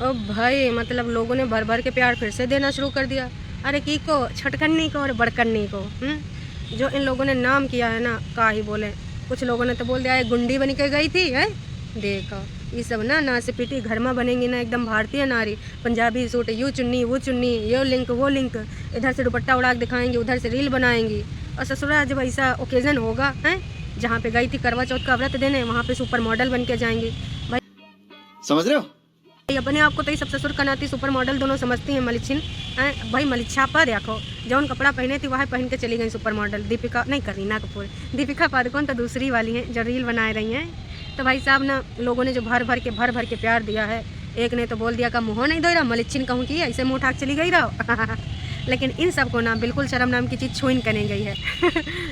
ओ भाई मतलब लोगों ने भर भर के प्यार फिर से देना शुरू कर दिया। अरे की को, छटकन्नी को और बड़कन्नी को। जो इन लोगों ने नाम किया है ना, का ही बोले। कुछ लोगों ने तो बोल दिया गुंडी बन के गई थी है। देखो ये सब ना से पीटी घर में बनेंगी ना, एकदम भारतीय नारी। पंजाबी सूट, यू चुन्नी वो चुन्नी, ये लिंक वो लिंक, इधर से दुपट्टा उड़ा के दिखाएंगी, उधर से रील बनाएंगी। और ससुराल जब ऐसा ओकेजन होगा है, जहाँ पे गई थी करवा चौथ का व्रत देने, वहाँ पे सुपर मॉडल बन के जाएंगी। भाई समझ रहे हो? अपने आप को तो सब ससुर कनाती सुपर मॉडल दोनों समझती हैं मलिछिन हैं। भाई मलिच्छा पर देखो, जौन कपड़ा पहने थी वह पहन के चली गई सुपर मॉडल। दीपिका नहीं, करीना कपूर, दीपिका पादुकोण तो दूसरी वाली हैं जो रील बनाए रही हैं। तो भाई साहब ना, लोगों ने जो भर भर के प्यार दिया है। एक ने तो बोल दिया का मुँह नहीं धो रहा, मलिच्छिन कहूँ कि ऐसे मुँह ठाक चली गई रहो। लेकिन इन सबको ना बिल्कुल शर्म नाम की चीज़ छुइन करने गई है।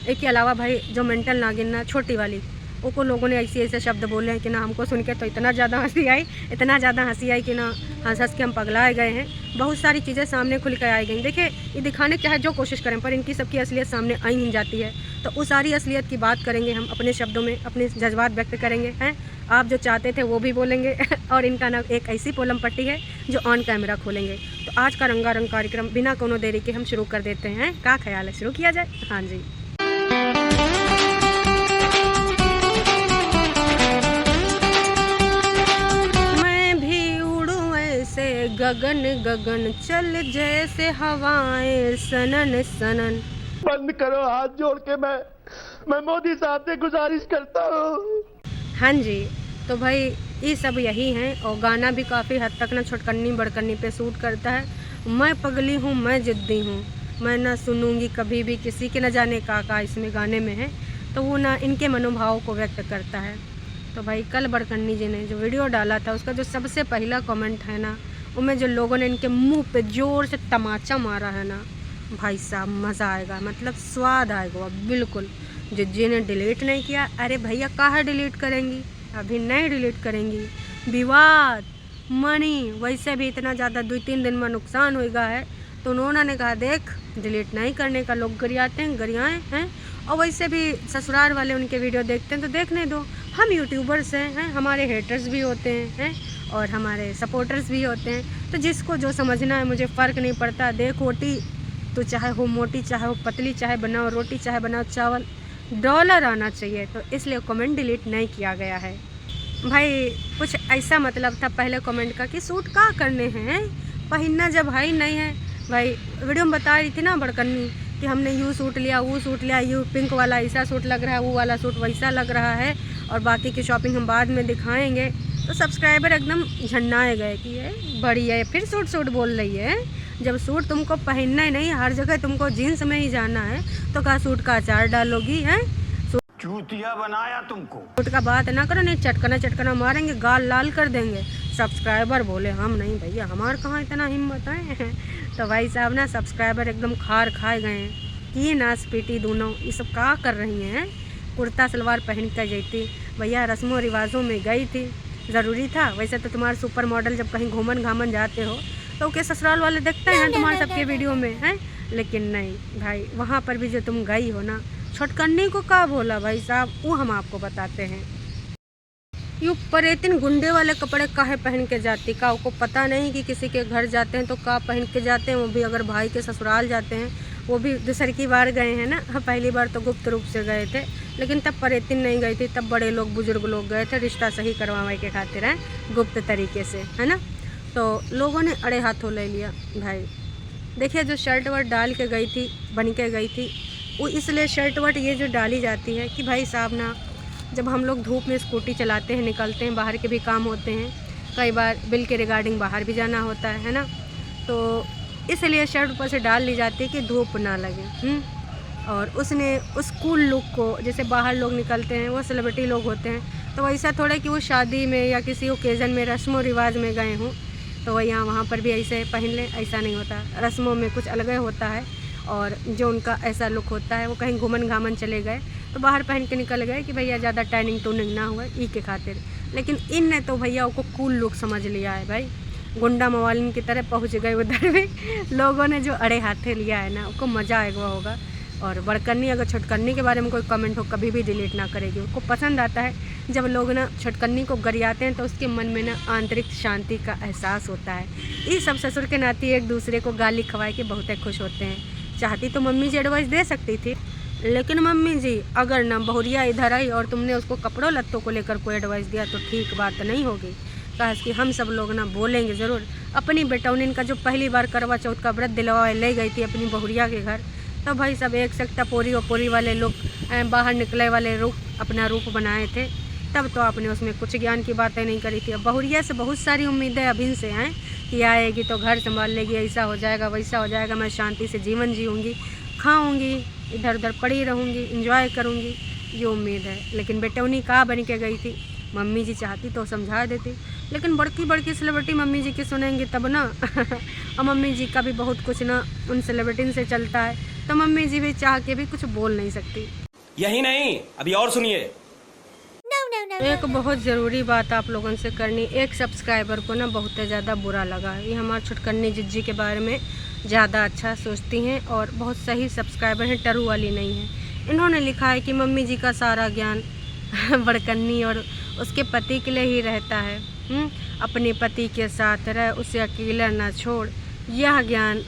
एक के अलावा भाई जो मेंटल नागिन ना छोटी वाली, उनको लोगों ने ऐसे शब्द बोले हैं कि ना हमको सुन के तो इतना ज़्यादा हंसी आई, इतना ज़्यादा हंसी आई कि ना हंस हंस के हम पगलाए गए हैं। बहुत सारी चीज़ें सामने खुल कर आई गई। देखिए ये दिखाने चाहे जो कोशिश करें, पर इनकी सबकी असलियत सामने आई ही जाती है। तो उस सारी असलियत की बात करेंगे हम, अपने शब्दों में अपने जज्बात व्यक्त करेंगे हैं। आप जो चाहते थे वो भी बोलेंगे। और इनका ना एक ऐसी पोलम पट्टी है जो ऑन कैमरा खोलेंगे। तो आज का रंगारंग कार्यक्रम बिना कोनो देरी के हम शुरू कर देते हैं। क्या ख्याल है, शुरू किया जाए? हाँ जी। गगन गगन चल जैसे हवाएं सनन सनन। बंद करो, हाथ जोड़ के मैं मोदी साहब से गुजारिश करता हूँ। हाँ जी, तो भाई ये सब यही हैं। और गाना भी काफ़ी हद तक ना छटकन्नी बड़कन्नी पे सूट करता है। मैं पगली हूँ, मैं जिद्दी हूँ, मैं ना सुनूंगी कभी भी किसी के, न जाने का इसमें गाने में है। तो वो ना इनके मनोभाव को व्यक्त करता है। तो भाई कल बड़कन्नी जी ने जो वीडियो डाला था, उसका जो सबसे पहला कमेंट है ना, उनमें जो लोगों ने इनके मुंह पे जोर से तमाचा मारा है ना, भाई साहब मज़ा आएगा, मतलब स्वाद आएगा बिल्कुल। जिन्हें डिलीट नहीं किया, अरे भैया कहाँ डिलीट करेंगी, अभी नहीं डिलीट करेंगी। विवाद मनी वैसे भी इतना ज़्यादा 2-3 दिन में नुकसान हो गया है। तो उन्होंने कहा देख डिलीट नहीं करने का, लोग गरियाते हैं गरियाएँ हैं। और वैसे भी ससुराल वाले उनके वीडियो देखते हैं तो देखने दो। हम यूट्यूबर्स हैं, हमारे हेटर्स भी होते हैं और हमारे सपोर्टर्स भी होते हैं। तो जिसको जो समझना है, मुझे फ़र्क नहीं पड़ता। देख रोटी तो चाहे हो मोटी, चाहे हो पतली, चाहे बनाओ रोटी, चाहे बनाओ चावल, डॉलर आना चाहिए। तो इसलिए कमेंट डिलीट नहीं किया गया है। भाई कुछ ऐसा मतलब था पहले कमेंट का कि सूट का करने हैं, पहनना जब भाई नहीं है। भाई वीडियो में बता रही थी ना बड़कन्नी कि हमने यूँ सूट लिया, वो सूट लिया, यू पिंक वाला ऐसा सूट लग रहा है, वो वाला सूट वैसा लग रहा है, और बाकी की शॉपिंग हम बाद में दिखाएंगे। तो सब्सक्राइबर एकदम झन्नाए गए कि ये बढ़िया है, फिर सूट बोल रही है। जब सूट तुमको पहनना ही नहीं, हर जगह तुमको जीन्स में ही जाना है, तो क्या सूट का अचार डालोगी हैं? चूतिया बनाया तुमको। सूट का बात ना करो, नहीं चटकना मारेंगे, गाल लाल कर देंगे। सब्सक्राइबर बोले हम नहीं भैया, हमारे कहाँ इतना हिम्मत है। तो भाई साहब ना सब्सक्राइबर एकदम खार खाए गए हैं कि नाच पीटी दोनों ये सब क्या कर रही हैं। कुर्ता सलवार पहन कर जाती भैया, रस्मों रिवाजों में गई थी, ज़रूरी था। वैसे तो तुम्हारे सुपर मॉडल जब कहीं घूमन घामन जाते हो तो के ससुराल वाले देखते हैं तुम्हारे सबके वीडियो में हैं। लेकिन नहीं भाई, वहाँ पर भी जो तुम गई हो ना, छटकन्नी को क्या बोला भाई साहब, वो हम आपको बताते हैं। यू परेतिन गुंडे वाले कपड़े काहे पहन के जाती, का को पता नहीं कि किसी के घर जाते हैं तो का पहन के जाते हैं। वो भी अगर भाई के ससुराल जाते हैं, वो भी दूसरी की बार गए हैं ना। पहली बार तो गुप्त रूप से गए थे, लेकिन तब परेतिन नहीं गई थी, तब बड़े लोग बुजुर्ग लोग गए थे रिश्ता सही करवाने के खातिर है, गुप्त तरीके से, है ना। तो लोगों ने अड़े हाथों ले लिया। भाई देखिए जो शर्ट वर्ट डाल के गई थी, बन के गई थी, वो इसलिए शर्ट वर्ट ये जो डाली जाती है कि भाई साहब ना, जब हम लोग धूप में स्कूटी चलाते हैं, निकलते हैं, बाहर के भी काम होते हैं, कई बार बिल के रिगार्डिंग बाहर भी जाना होता है ना। तो इसलिए शर्ट ऊपर से डाल ली जाती है कि धूप ना लगे। और उसने उस कूल लुक को, जैसे बाहर लोग निकलते हैं, वो सेलिब्रिटी लोग होते हैं, तो वैसा थोड़ा कि वो शादी में या किसी ओकेज़न में रस्मों रिवाज में गए हों तो वह वहाँ पर भी ऐसे पहन लें, ऐसा नहीं होता। रस्मों में कुछ अलग होता है, और जो उनका ऐसा लुक होता है, वो कहीं घूमन घामन चले गए तो बाहर पहन के निकल गए कि भैया ज़्यादा टैनिंग टूनिंग ना हुआ ई के खातिर। लेकिन इन ने तो भैया को कूल लुक समझ लिया है भाई, गुंडा मवालिन की तरह पहुंच गए उधर भी। लोगों ने जो अड़े हाथे लिया है ना, उसको मज़ा आएगा होगा। और बड़कन्नी अगर छोटकन्नी के बारे में कोई कमेंट हो कभी भी डिलीट ना करेगी। उसको पसंद आता है जब लोग ना छोटकन्नी को गरियाते हैं तो उसके मन में ना आंतरिक शांति का एहसास होता है। ये सब ससुर के नाती एक दूसरे को गाली खवाए के बहुत खुश होते हैं। चाहती तो मम्मी जी एडवाइस दे सकती थी, लेकिन मम्मी जी अगर ना बहुरिया इधर आई और तुमने उसको कपड़ों लत्तों को लेकर कोई एडवाइस दिया तो ठीक बात नहीं होगी। कहा कि हम सब लोग ना बोलेंगे ज़रूर। अपनी बेटौनिन का जो पहली बार करवा चौथ का व्रत दिलवा ले गई थी अपनी बहुरिया के घर, तो भाई सब एक सकता पोरी और पोरी वाले लोग बाहर निकले वाले अपना रूप बनाए थे, तब तो आपने उसमें कुछ ज्ञान की बातें नहीं करी थी। अब बहुरिया से बहुत सारी उम्मीदें अभी से हैं कि आएगी तो घर संभाल लेगी, ऐसा हो जाएगा वैसा हो जाएगा, मैं शांति से जीवन जीऊँगी, खाऊँगी, इधर उधर पड़ी रहूँगी, इंजॉय करूँगी, ये उम्मीद है। लेकिन बेटौनी कहाँ बन के गई थी। मम्मी जी चाहती तो समझा देती, लेकिन बड़की बड़की सेलिब्रिटी मम्मी जी की सुनेंगी तब ना और मम्मी जी का भी बहुत कुछ ना उन सेलिब्रिटी से चलता है, तो मम्मी जी भी चाह के भी कुछ बोल नहीं सकती। यही नहीं, अभी और सुनिए। एक बहुत ज़रूरी बात आप लोगों से करनी। एक सब्सक्राइबर को ना बहुत ज़्यादा बुरा लगा है। ये हमारे छुटकन्नी जिज्जी के बारे में ज़्यादा अच्छा सोचती हैं और बहुत सही सब्सक्राइबर हैं, टरू वाली नहीं है। इन्होंने लिखा है कि मम्मी जी का सारा ज्ञान बड़कन्नी और उसके पति के लिए ही रहता है। अपने पति के साथ रह, उसे अकेला ना छोड़, यह ज्ञान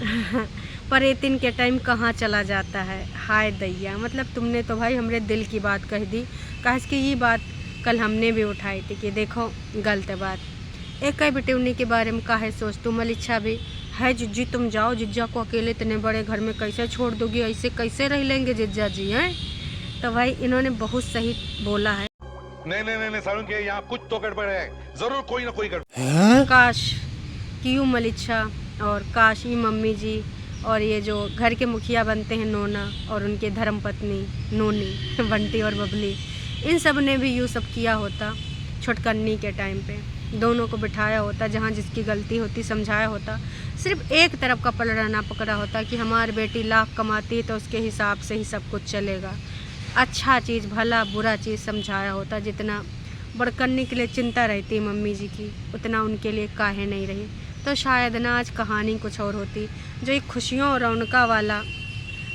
परेतिन के टाइम कहाँ चला जाता है। हाय दैया, मतलब तुमने तो भाई हमरे दिल की बात कह दी। कहा कि ये बात कल हमने भी उठाई थी कि देखो गलत बात। एक कई बेटौनी के बारे में काहे सोच तुम मलिच्छा भी है। जिज्जी तुम जाओ, जिज्जा को अकेले इतने बड़े घर में कैसे छोड़ दोगी, ऐसे कैसे रह लेंगे जिज्जा जी हैं। तो भाई इन्होंने बहुत सही बोला है। नहीं सारुण के यहाँ कुछ तो गड़बड़ है, जरूर कोई ना कोई गड़बड़। काश क्यों मलिच्छा और काश ये मम्मी जी और ये जो घर के मुखिया बनते हैं नोना और उनके धर्मपत्नी नोनी बंटी और बबली, इन सब ने भी यूँ सब किया होता। छुटकन्नी के टाइम पे दोनों को बिठाया होता, जहाँ जिसकी गलती होती समझाया होता। सिर्फ एक तरफ का पलड़ा ना पकड़ा होता कि हमारी बेटी लाख कमाती है तो उसके हिसाब से ही सब कुछ चलेगा। अच्छा चीज़ भला बुरा चीज़ समझाया होता। जितना बड़कन्नी के लिए चिंता रहती मम्मी जी की, उतना उनके लिए काहे नहीं रही, तो शायद ना आज कहानी कुछ और होती। जो एक खुशियों और रौनका वाला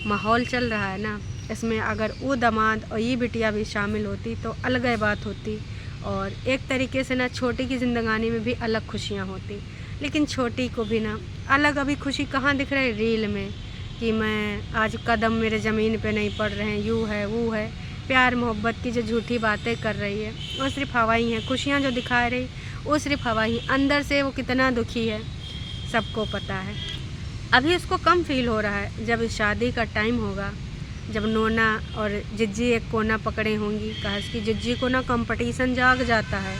माहौल चल रहा है ना, इसमें अगर वो दामाद और ये बिटिया भी शामिल होती तो अलग ही बात होती। और एक तरीके से ना छोटी की ज़िंदगानी में भी अलग खुशियाँ होती। लेकिन छोटी को भी ना अलग अभी खुशी कहाँ दिख रही, रील में कि मैं आज कदम मेरे ज़मीन पे नहीं पड़ रहे हैं, यूँ है वो है। प्यार मोहब्बत की जो झूठी बातें कर रही है वो सिर्फ हवाई हैं। खुशियाँ जो दिखा रही वो सिर्फ हवाई। अंदर से वो कितना दुखी है सबको पता है। अभी उसको कम फील हो रहा है। जब शादी का टाइम होगा, जब नोना और जिज्जी एक कोना पकड़े होंगी, कहा कि जिज्जी को ना कंपटीशन जाग जाता है।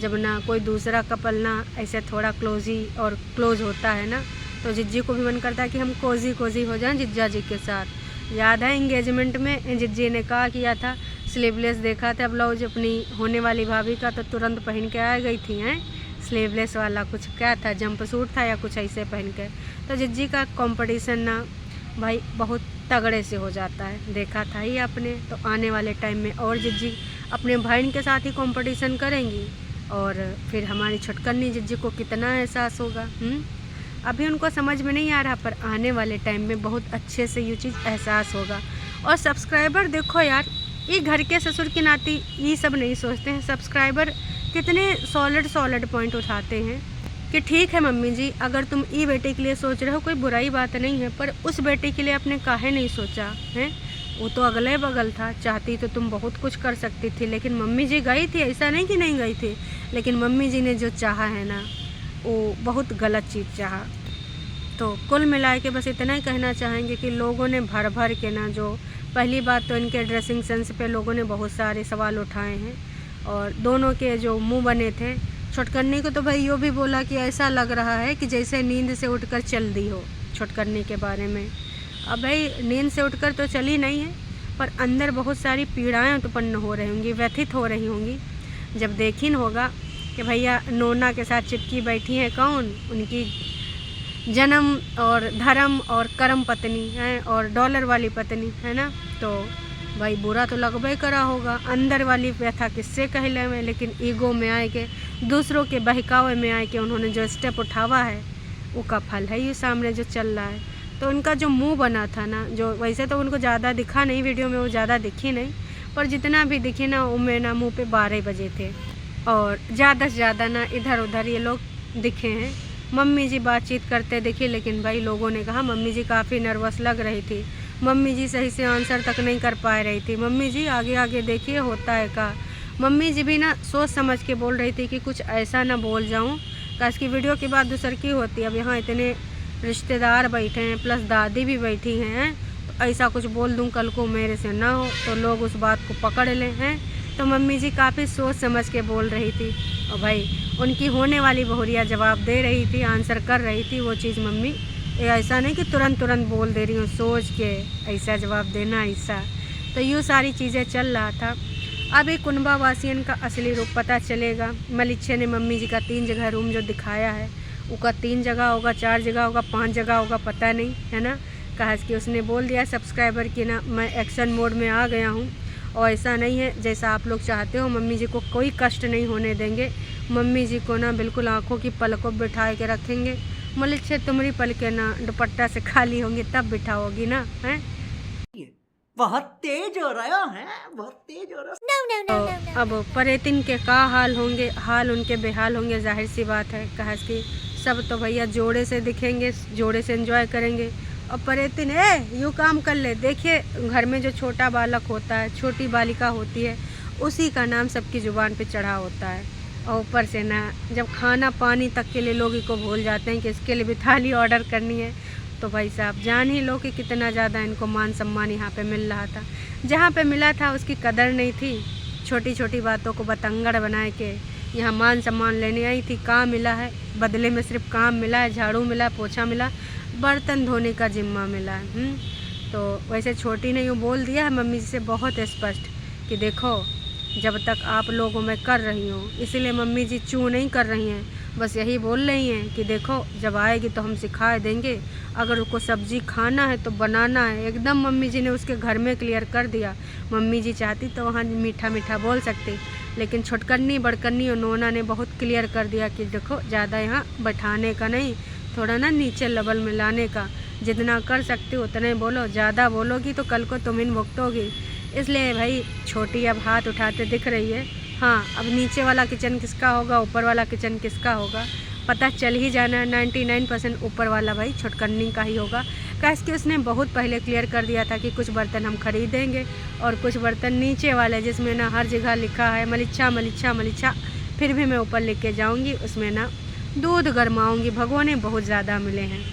जब ना कोई दूसरा कपल ना ऐसे थोड़ा क्लोज होता है ना, तो जिज्जी को भी मन करता है कि हम कोजी हो जाएं जिज्जा जी के साथ। याद है एंगेजमेंट में जिज्जी ने कहा किया था, स्लीवलेस देखा था ब्लाउज अपनी होने वाली भाभी का, तो तुरंत पहन के आ गई थी हैं स्लीवलेस वाला, कुछ क्या था जंप सूट था या कुछ ऐसे पहन के। तो जिज्जी का कंपटीशन ना भाई बहुत तगड़े से हो जाता है, देखा था ही आपने। तो आने वाले टाइम में और जिज्जी अपने भाई के साथ ही कंपटीशन करेंगी और फिर हमारी छुटकन्नी जिज्जी को कितना एहसास होगा। अभी उनको समझ में नहीं आ रहा, पर आने वाले टाइम में बहुत अच्छे से ये चीज़ एहसास होगा। और सब्सक्राइबर देखो यार, ये घर के ससुर की नाती ये सब नहीं सोचते हैं। सब्सक्राइबर कितने सॉलिड पॉइंट उठाते हैं कि ठीक है मम्मी जी, अगर तुम ई बेटे के लिए सोच रहे हो कोई बुराई बात नहीं है, पर उस बेटे के लिए आपने काहे नहीं सोचा है। वो तो अगले बगल था, चाहती तो तुम बहुत कुछ कर सकती थी। लेकिन मम्मी जी गई थी, ऐसा नहीं कि नहीं गई थी, लेकिन मम्मी जी ने जो चाहा है ना वो बहुत गलत चीज़ चाहा। तो कुल मिला के बस इतना ही कहना चाहेंगे कि लोगों ने भर के ना, जो पहली बात तो इनके ड्रेसिंग सेंस पे लोगों ने बहुत सारे सवाल उठाए हैं और दोनों के जो मुंह बने थे। छुटकन्नी को तो भाई यो भी बोला कि ऐसा लग रहा है कि जैसे नींद से उठकर चल दी हो। छुटकन्नी के बारे में अब भाई नींद से उठकर तो चली नहीं है, पर अंदर बहुत सारी पीड़ाएँ उत्पन्न हो रही होंगी, व्यथित हो रही होंगी। जब देखिन होगा कि भैया नोना के साथ चिपकी बैठी हैं कौन, उनकी जन्म और धर्म और कर्म पत्नी है और डॉलर वाली पत्नी है ना, तो भाई बुरा तो लगभग करा होगा। अंदर वाली व्यथा किससे कहले में, लेकिन ईगो में आए के, दूसरों के बहकावे में आए के उन्होंने जो स्टेप उठावा है वो का फल है ये सामने जो चल रहा है। तो उनका जो मुंह बना था ना, जो वैसे तो उनको ज़्यादा दिखा नहीं वीडियो में, वो ज़्यादा दिखी नहीं, पर जितना भी दिखे ना उनमें ना मुंह पे 12 बजे थे और ज़्यादा से ज़्यादा ना इधर उधर ये लोग दिखे हैं। मम्मी जी बातचीत करते दिखे, लेकिन भाई लोगों ने कहा मम्मी जी काफ़ी नर्वस लग रही थी, मम्मी जी सही से आंसर तक नहीं कर पा रही थी, मम्मी जी आगे आगे देखिए होता है का। मम्मी जी भी ना सोच समझ के बोल रही थी कि कुछ ऐसा ना बोल जाऊँ, काश की वीडियो की बात दूसर की होती। अब यहाँ इतने रिश्तेदार बैठे हैं प्लस दादी भी बैठी हैं, तो ऐसा कुछ बोल दूँ कल को मेरे से ना हो तो लोग उस बात को पकड़ लें हैं। तो मम्मी जी काफ़ी सोच समझ के बोल रही थी और भाई उनकी होने वाली बहुरिया जवाब दे रही थी, आंसर कर रही थी। वो चीज़ मम्मी ऐसा नहीं कि तुरंत बोल दे रही हूँ, सोच के ऐसा जवाब देना ऐसा। तो यूँ सारी चीज़ें चल रहा था। अभी कुनबा वासियन का असली रूप पता चलेगा। मलिच्छे ने मम्मी जी का 3 जगह रूम जो दिखाया है, उसका 3 जगह होगा, 4 जगह होगा, 5 जगह होगा, पता नहीं है ना। कहा कि उसने बोल दिया सब्सक्राइबर कि ना मैं एक्शन मोड में आ गया हूँ, और ऐसा नहीं है जैसा आप लोग चाहते हो। मम्मी जी को कोई कष्ट नहीं होने देंगे, मम्मी जी को ना बिल्कुल आँखों की पलकों बिठा के रखेंगे। मलिच्छे तुम्हारी पलकें ना दुपट्टा से खाली होंगी तब बिठाओगी ना, हैं। बहुत तेज हो रहा है, बहुत तेज हो रहा है। तो अब परेतिन के का हाल होंगे, हाल उनके बेहाल होंगे, जाहिर सी बात है। कहा कि सब तो भैया जोड़े से दिखेंगे, जोड़े से एंजॉय करेंगे, और परेतिन यूँ काम कर ले। देखिए घर में जो छोटा बालक होता है, छोटी बालिका होती है, उसी का नाम सबकी ज़ुबान पे चढ़ा होता है। और ऊपर से ना जब खाना पानी तक के लिए लोग इनको भूल जाते हैं कि इसके लिए भी थाली ऑर्डर करनी है, तो भाई साहब जान ही लो कि कितना ज़्यादा इनको मान सम्मान यहाँ पे मिल रहा था। जहाँ पे मिला था उसकी कदर नहीं थी, छोटी छोटी बातों को बतंगड़ बना के यहाँ मान सम्मान लेने आई थी। काम मिला है, बदले में सिर्फ काम मिला है, झाड़ू मिला, पोछा मिला, बर्तन धोने का जिम्मा मिला है। तो वैसे छोटी ने यूँ बोल दिया है मम्मी जी से बहुत स्पष्ट कि देखो जब तक आप लोगों में कर रही हूँ, इसीलिए मम्मी जी चू नहीं कर रही हैं, बस यही बोल रही हैं कि देखो जब आएगी तो हम सिखा देंगे, अगर उसको सब्जी खाना है तो बनाना है। एकदम मम्मी जी ने उसके घर में क्लियर कर दिया। मम्मी जी चाहती तो वहाँ मीठा मीठा बोल सकती, लेकिन छोटकन्नी बड़कन्नी और नोना ने बहुत क्लियर कर दिया कि देखो ज़्यादा यहाँ बैठाने का नहीं, थोड़ा ना नीचे लेवल में लाने का, जितना कर सकते हो उतना ही बोलो, ज़्यादा बोलोगी तो कल को तुम इन भुगतोगी। इसलिए भाई छोटी अब हाथ उठाते दिख रही है। हाँ, अब नीचे वाला किचन किसका होगा, ऊपर वाला किचन किसका होगा, पता चल ही जाना है। 99% ऊपर वाला भाई छोटकन्नी का ही होगा। कैसे कि उसने बहुत पहले क्लियर कर दिया था कि कुछ बर्तन हम खरीदेंगे और कुछ बर्तन नीचे वाले, जिसमें ना हर जगह लिखा है मलिच्छा मलिच्छा मलिच्छा, फिर भी मैं ऊपर लिख के जाऊँगी, उसमें ना दूध गरमाऊँगी। भगवाने बहुत ज़्यादा मिले हैं,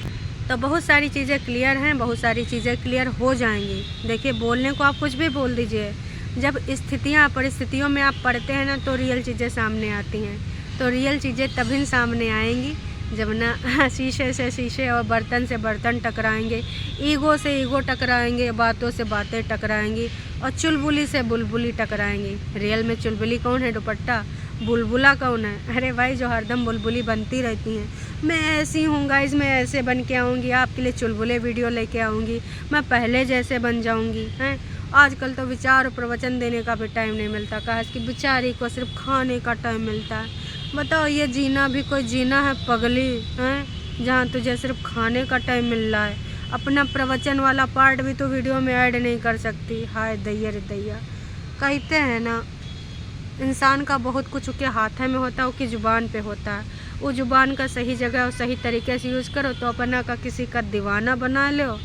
तो बहुत सारी चीज़ें क्लियर हैं, बहुत सारी चीज़ें क्लियर हो जाएंगी। देखिए बोलने को आप कुछ भी बोल दीजिए, जब स्थितियाँ परिस्थितियों में आप पढ़ते हैं ना तो रियल चीज़ें सामने आती हैं। तो रियल चीज़ें तभी सामने आएंगी जब ना शीशे से शीशे और बर्तन से बर्तन टकराएंगे, ईगो से ईगो टकराएंगे, बातों से बातें टकराएंगी और चुलबुली से बुलबुली टकराएंगी। रियल में चुलबुली कौन है दुपट्टा, बुलबुला कौन है? अरे भाई जो हरदम बुलबुली बनती रहती हैं, मैं ऐसी हूँ गाइस, मैं ऐसे बन के आऊँगी, आपके लिए चुलबुले वीडियो लेके आऊँगी, मैं पहले जैसे बन जाऊँगी हैं। आजकल तो विचार और प्रवचन देने का भी टाइम नहीं मिलता, कहा कि बेचारी को सिर्फ खाने का टाइम मिलता है। बताओ ये जीना भी कोई जीना है पगली हैं, जहाँ तुझे सिर्फ खाने का टाइम मिल रहा है। अपना प्रवचन वाला पार्ट भी तो वीडियो में ऐड नहीं कर सकती। हाय दैया रे दैया। कहते हैं ना इंसान का बहुत कुछ उसके हाथ में होता है, उसकी ज़ुबान पे होता है। वो ज़ुबान का सही जगह और सही तरीके से यूज़ करो तो अपना का किसी का दीवाना बना लो,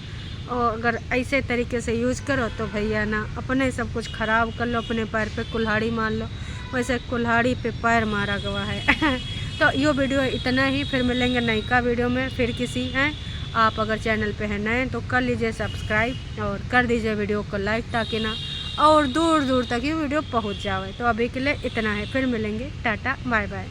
और अगर ऐसे तरीके से यूज़ करो तो भैया ना अपने सब कुछ ख़राब कर लो, अपने पैर पे कुल्हाड़ी मार लो। वैसे कुल्हाड़ी पे पैर मारा गया है। तो ये वीडियो इतना ही, फिर मिलेंगे नई का वीडियो में फिर किसी हैं। आप अगर चैनल पे हैं नए तो कर लीजिए सब्सक्राइब और कर दीजिए वीडियो को लाइक, ताकि ना और दूर दूर तक ये वीडियो पहुंच जाए। तो अभी के लिए इतना है, फिर मिलेंगे, टाटा बाय बाय।